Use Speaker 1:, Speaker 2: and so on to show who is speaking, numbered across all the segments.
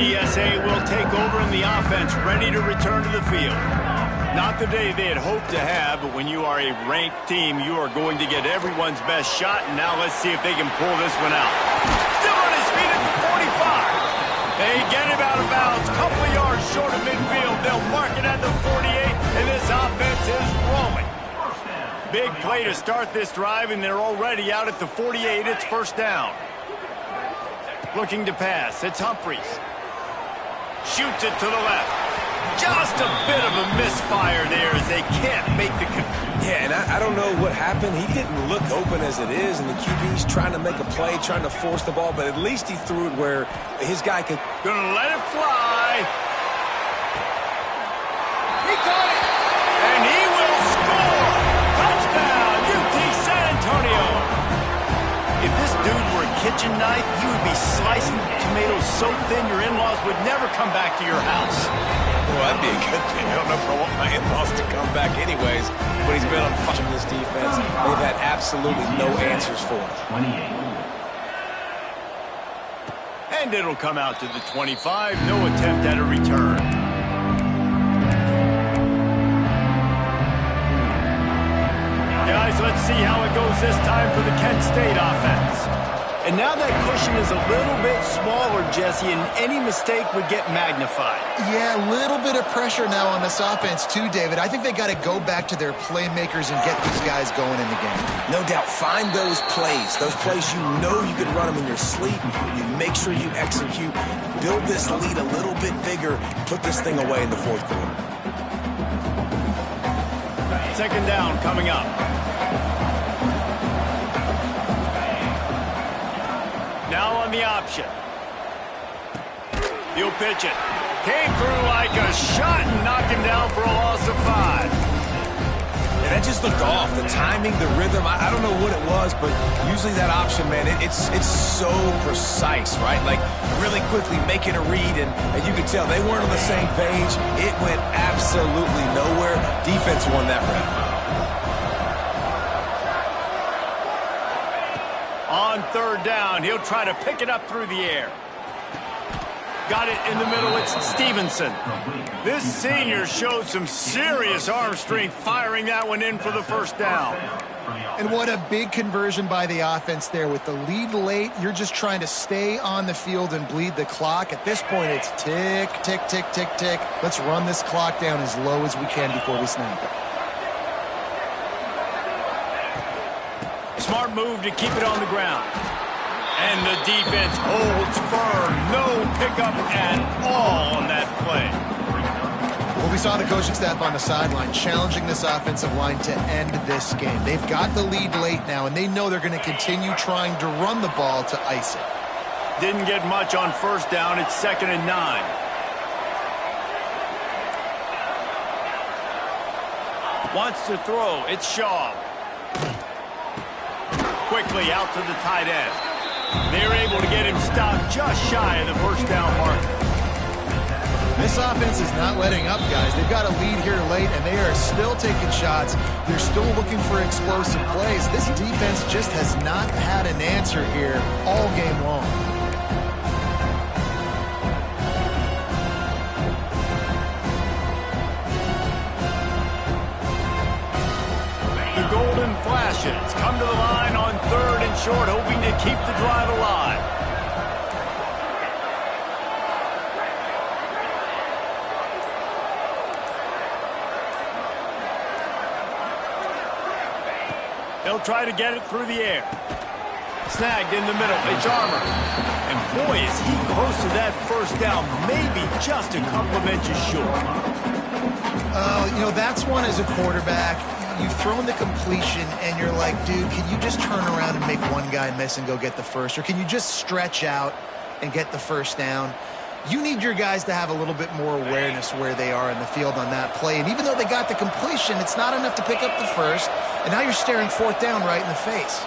Speaker 1: UTSA will take over in the offense, ready to return to the field. Not the day they had hoped to have, but when you are a ranked team, you are going to get everyone's best shot, and now let's see if they can pull this one out. Still on his feet at the 45. They get him out of bounds, couple of yards short of midfield. They'll mark it at the 48, and this offense is rolling. Big play to start this drive, and they're already out at the 48. It's first down. Looking to pass. It's Humphries. Shoots it to the left. Just a bit of a misfire there as they can't make the...
Speaker 2: Yeah, and I don't know what happened. He didn't look open as it is, and the QB's trying to make a play, trying to force the ball, but at least he threw it where his guy could...
Speaker 1: Gonna let it fly. He caught it. And he will score. Touchdown, UT San Antonio. If this dude were a kitchen knife, you would be slicing tomatoes so thin your in-laws would never come back to your house.
Speaker 2: Well, that'd be a good thing. I don't know if I want my in-laws to come back anyways, but he's been on fire in this defense. They've had absolutely no answers for him.
Speaker 1: And it'll come out to the 25. No attempt at a return. Guys, let's see how it goes this time for the Kent State offense. And now that cushion is a little bit smaller, Jesse, and any mistake would get magnified.
Speaker 3: Yeah, a little bit of pressure now on this offense too, David. I think they got to go back to their playmakers and get these guys going in the game.
Speaker 2: No doubt. Find those plays you know you can run them in your sleep. You make sure you execute. Build this lead a little bit bigger. Put this thing away in the fourth quarter.
Speaker 1: Second down coming up. Now on the option. He'll pitch it. Came through like a shot and knocked him down for a loss of 5.
Speaker 2: And that just looked off. The timing, the rhythm, I don't know what it was, but usually that option, man, it's so precise, right? Like really quickly making a read, and you could tell they weren't on the same page. It went absolutely nowhere. Defense won that round.
Speaker 1: On third down, he'll try to pick it up through the air. Got it in the middle, it's Stevenson. This senior showed some serious arm strength firing that one in for the first down.
Speaker 3: And what a big conversion by the offense there. With the lead late, you're just trying to stay on the field and bleed the clock. At this point, it's tick, tick, tick, tick, tick. Let's run this clock down as low as we can before we snap it.
Speaker 1: Smart move to keep it on the ground. And the defense holds firm. No pickup at all on that play.
Speaker 3: Well, we saw the coaching staff on the sideline challenging this offensive line to end this game. They've got the lead late now, and they know they're going to continue trying to run the ball to ice it.
Speaker 1: Didn't get much on first down. It's 2nd and 9. Wants to throw. It's Shaw. Quickly out to the tight end. They're able to get him stopped just shy of the first down marker.
Speaker 3: This offense is not letting up, guys. They've got a lead here late, and they are still taking shots. They're still looking for explosive plays. This defense just has not had an answer here all game long.
Speaker 1: The golden flashes come to the line on 3rd and short, hoping to keep the drive alive. They'll try to get it through the air. Snagged in the middle. It's Armour. And boy, is he close to that first down. Maybe just a couple of inches short.
Speaker 3: You know, that's one as a quarterback. You've thrown the completion, and you're like, dude, can you just turn around and make one guy miss and go get the first? Or can you just stretch out and get the first down? You need your guys to have a little bit more awareness where they are in the field on that play. And even though they got the completion, it's not enough to pick up the first. And now you're staring 4th down right in the face.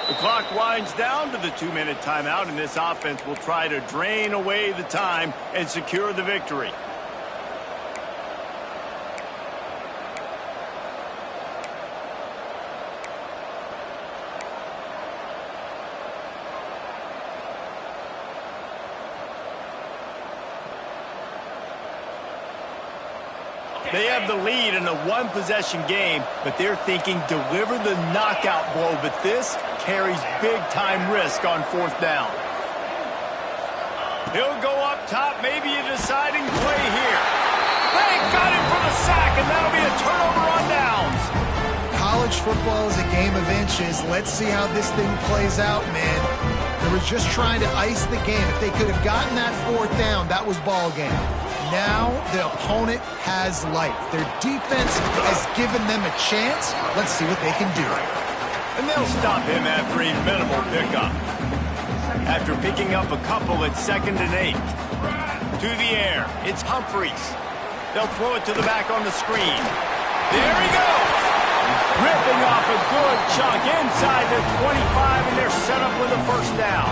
Speaker 1: The clock winds down to the 2-minute timeout, and this offense will try to drain away the time and secure the victory. They have the lead in a one-possession game, but they're thinking deliver the knockout blow, but this carries big-time risk on fourth down. He'll go up top, maybe a deciding play here. They got him for the sack, and that'll be a turnover on downs.
Speaker 3: College football is a game of inches. Let's see how this thing plays out, man. They were just trying to ice the game. If they could have gotten that fourth down, that was ball game. Now the opponent has life. Their defense has given them a chance. Let's see what they can do.
Speaker 1: And they'll stop him after a minimal pickup. After picking up a couple at 2nd and 8. To the air, it's Humphries. They'll throw it to the back on the screen. There he goes! Ripping off a good chunk inside the 25, and they're set up with a first down.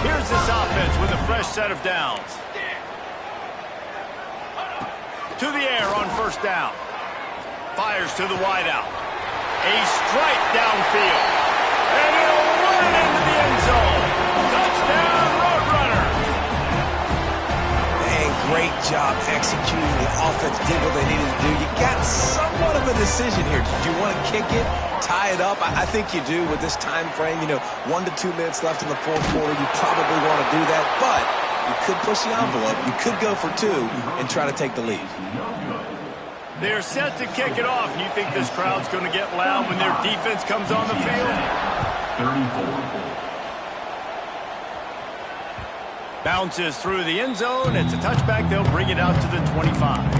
Speaker 1: Here's this offense with a fresh set of downs. To the air on first down. Fires to the wideout. A strike downfield. And he'll run it into the end zone. Touchdown, Roadrunner.
Speaker 2: Man, great job executing. The offense did what they needed to do. You got somewhat of a decision here. Do you want to kick it, tie it up? I think you do with this time frame. 1 to 2 minutes left in the fourth quarter. You probably want to do that, but you could push the envelope. You could go for 2 and try to take the lead.
Speaker 1: They're set to kick it off. You think this crowd's going to get loud when their defense comes on the field?
Speaker 4: 34.
Speaker 1: Bounces through the end zone. It's a touchback. They'll bring it out to the 25.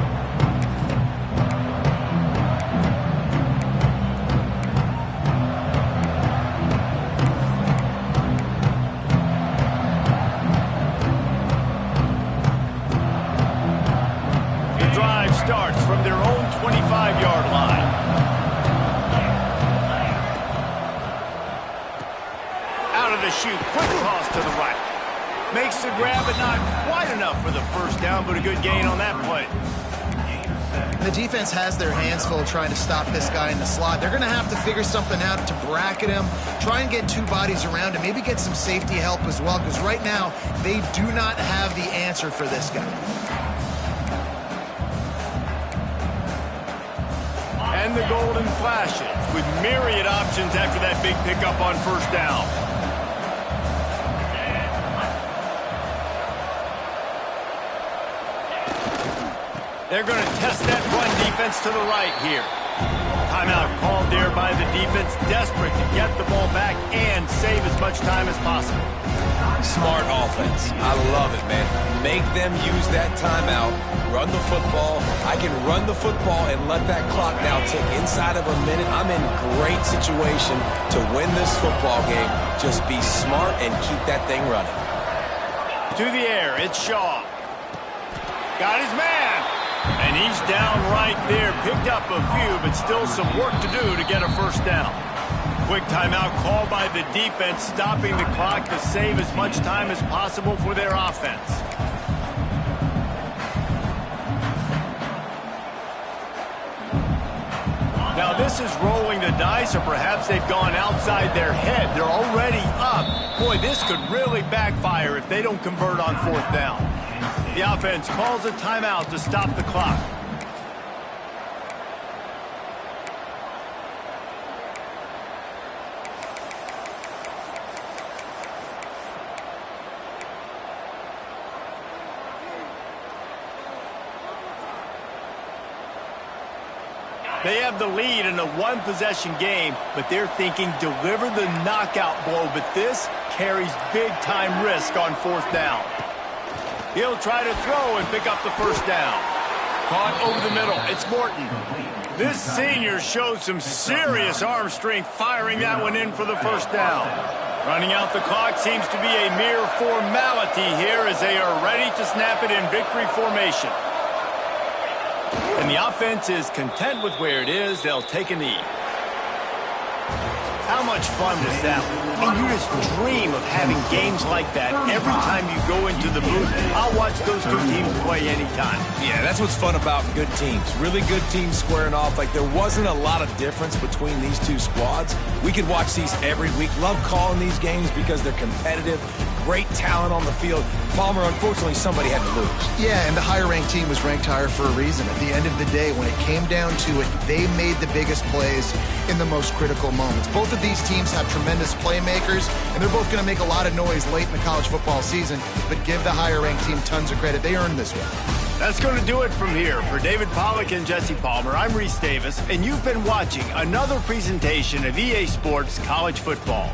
Speaker 1: Starts from their own 25-yard line. Out of the chute, quick toss to the right. Makes the grab, but not quite enough for the first down, but a good gain on that play.
Speaker 3: The defense has their hands full trying to stop this guy in the slot. They're going to have to figure something out to bracket him, try and get 2 bodies around him, maybe get some safety help as well, because right now they do not have the answer for this guy.
Speaker 1: And the golden flashes with myriad options after that big pickup on first down. They're going to test that run defense to the right here. Timeout called there by the defense, desperate to get the ball back and save as much time as possible.
Speaker 2: Smart offense. I love it, man. Make them use that timeout. Run the football. I can run the football and let that clock now tick inside of a minute. I'm in great situation to win this football game. Just be smart and keep that thing running.
Speaker 1: To the air, it's Shaw. Got his man. And he's down right there. Picked up a few, but still some work to do to get a first down. Quick timeout called by the defense, stopping the clock to save as much time as possible for their offense. Now this is rolling the dice, or perhaps they've gone outside their head. They're already up. Boy, this could really backfire if they don't convert on fourth down. The offense calls a timeout to stop the clock. They have the lead in a one-possession game, but they're thinking deliver the knockout blow, but this carries big-time risk on fourth down. He'll try to throw and pick up the first down. Caught over the middle. It's Morton. This senior shows some serious arm strength, firing that one in for the first down. Running out the clock seems to be a mere formality here as they are ready to snap it in victory formation. And the offense is content with where it is. They'll take a knee. How much fun is that? I mean, you just dream of having games like that every time you go into the booth. I'll watch those two teams play anytime.
Speaker 2: Yeah, that's what's fun about good teams. Really good teams squaring off. Like, there wasn't a lot of difference between these two squads. We could watch these every week. Love calling these games because they're competitive. great talent on the field. Palmer, unfortunately, somebody had to lose.
Speaker 3: Yeah, and the higher-ranked team was ranked higher for a reason. At the end of the day, when it came down to it, they made the biggest plays in the most critical moments. Both of these teams have tremendous playmakers, and they're both going to make a lot of noise late in the college football season, but give the higher-ranked team tons of credit. They earned this one.
Speaker 1: That's going to do it from here. For David Pollack and Jesse Palmer, I'm Reese Davis, and you've been watching another presentation of EA Sports College Football.